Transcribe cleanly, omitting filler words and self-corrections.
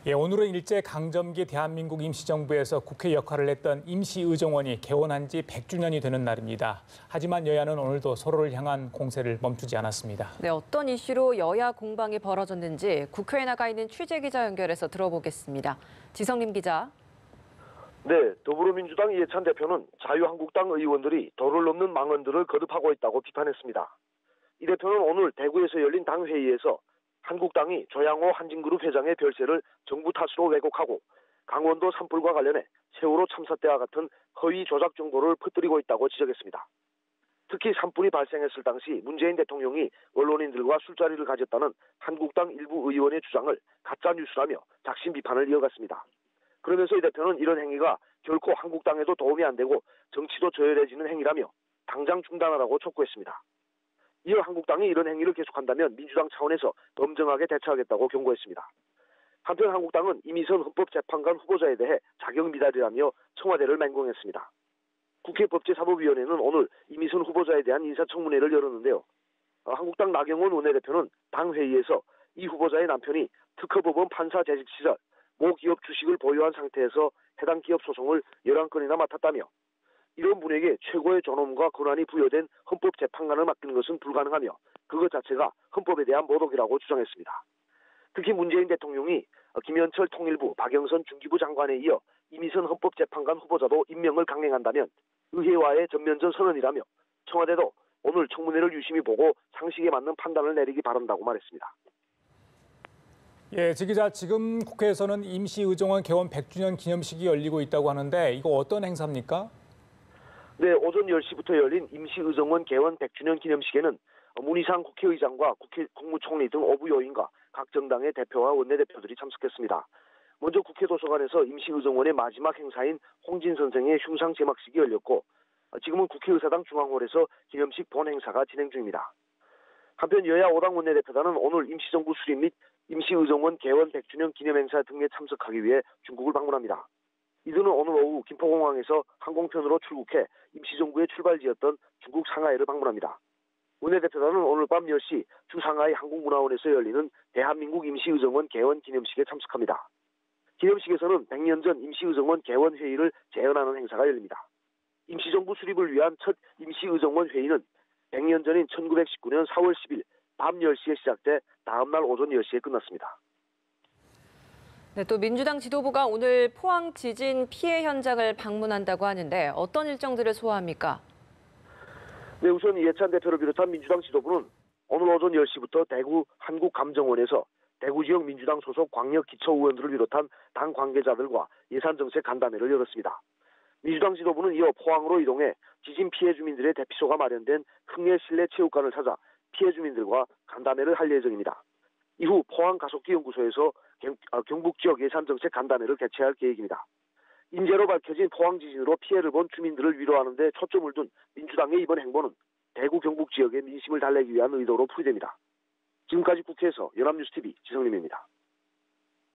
예, 오늘은 일제강점기 대한민국 임시정부에서 국회 역할을 했던 임시의정원이 개원한 지 100주년이 되는 날입니다. 하지만 여야는 오늘도 서로를 향한 공세를 멈추지 않았습니다. 네, 어떤 이슈로 여야 공방이 벌어졌는지 국회에 나가 있는 취재기자 연결해서 들어보겠습니다. 지성림 기자. 네, 더불어민주당 이해찬 대표는 자유한국당 의원들이 도를 넘는 망언들을 거듭하고 있다고 비판했습니다. 이 대표는 오늘 대구에서 열린 당 회의에서 한국당이 조양호 한진그룹 회장의 별세를 정부 탓으로 왜곡하고 강원도 산불과 관련해 세월호 참사 때와 같은 허위 조작 정보를 퍼뜨리고 있다고 지적했습니다. 특히 산불이 발생했을 당시 문재인 대통령이 언론인들과 술자리를 가졌다는 한국당 일부 의원의 주장을 가짜뉴스라며 작심 비판을 이어갔습니다. 그러면서 이 대표는 이런 행위가 결코 한국당에도 도움이 안 되고 정치도 저열해지는 행위라며 당장 중단하라고 촉구했습니다. 이어 한국당이 이런 행위를 계속한다면 민주당 차원에서 엄정하게 대처하겠다고 경고했습니다. 한편 한국당은 이미선 헌법재판관 후보자에 대해 자격 미달이라며 청와대를 맹공했습니다. 국회 법제사법위원회는 오늘 이미선 후보자에 대한 인사청문회를 열었는데요. 한국당 나경원 원내대표는 당 회의에서 이 후보자의 남편이 특허법원 판사 재직 시절 모 기업 주식을 보유한 상태에서 해당 기업 소송을 11건이나 맡았다며 이런 분에게 최고의 존엄과 권한이 부여된 헌법재판관을 맡기는 것은 불가능하며 그것 자체가 헌법에 대한 모독이라고 주장했습니다. 특히 문재인 대통령이 김현철 통일부, 박영선 중기부 장관에 이어 이미선 헌법재판관 후보자도 임명을 강행한다면 의회와의 전면전 선언이라며 청와대도 오늘 청문회를 유심히 보고 상식에 맞는 판단을 내리기 바란다고 말했습니다. 예, 지 기자, 지금 국회에서는 임시의정원 개원 100주년 기념식이 열리고 있다고 하는데 이거 어떤 행사입니까? 네, 오전 10시부터 열린 임시의정원 개원 100주년 기념식에는 문희상 국회의장과 국회 국무총리 등 5부 요인과 각 정당의 대표와 원내대표들이 참석했습니다. 먼저 국회 도서관에서 임시의정원의 마지막 행사인 홍진 선생의 흉상 제막식이 열렸고 지금은 국회의사당 중앙홀에서 기념식 본 행사가 진행 중입니다. 한편 여야 5당 원내대표단은 오늘 임시정부 수립 및 임시의정원 개원 100주년 기념행사 등에 참석하기 위해 중국을 방문합니다. 이들은 오늘 오후 김포공항에서 항공편으로 출국해 임시정부의 출발지였던 중국 상하이를 방문합니다. 원내대표단은 오늘 밤 10시 주상하이 항공문화원에서 열리는 대한민국 임시의정원 개원 기념식에 참석합니다. 기념식에서는 100년 전 임시의정원 개원 회의를 재현하는 행사가 열립니다. 임시정부 수립을 위한 첫 임시의정원 회의는 100년 전인 1919년 4월 10일 밤 10시에 시작돼 다음 날 오전 10시에 끝났습니다. 네, 또 민주당 지도부가 오늘 포항 지진 피해 현장을 방문한다고 하는데 어떤 일정들을 소화합니까? 네, 우선 이해찬 대표를 비롯한 민주당 지도부는 오늘 오전 10시부터 대구 한국감정원에서 대구 지역 민주당 소속 광역 기초의원들을 비롯한 당 관계자들과 예산정책 간담회를 열었습니다. 민주당 지도부는 이어 포항으로 이동해 지진 피해 주민들의 대피소가 마련된 흥내 실내체육관을 찾아 피해 주민들과 간담회를 할 예정입니다. 이후 포항 가속기 연구소에서 경북 지역 예산정책 간담회를 개최할 계획입니다. 인재로 밝혀진 포항 지진으로 피해를 본 주민들을 위로하는 데 초점을 둔 민주당의 이번 행보는 대구 경북 지역의 민심을 달래기 위한 의도로 풀이됩니다. 지금까지 국회에서 연합뉴스TV 지성림입니다.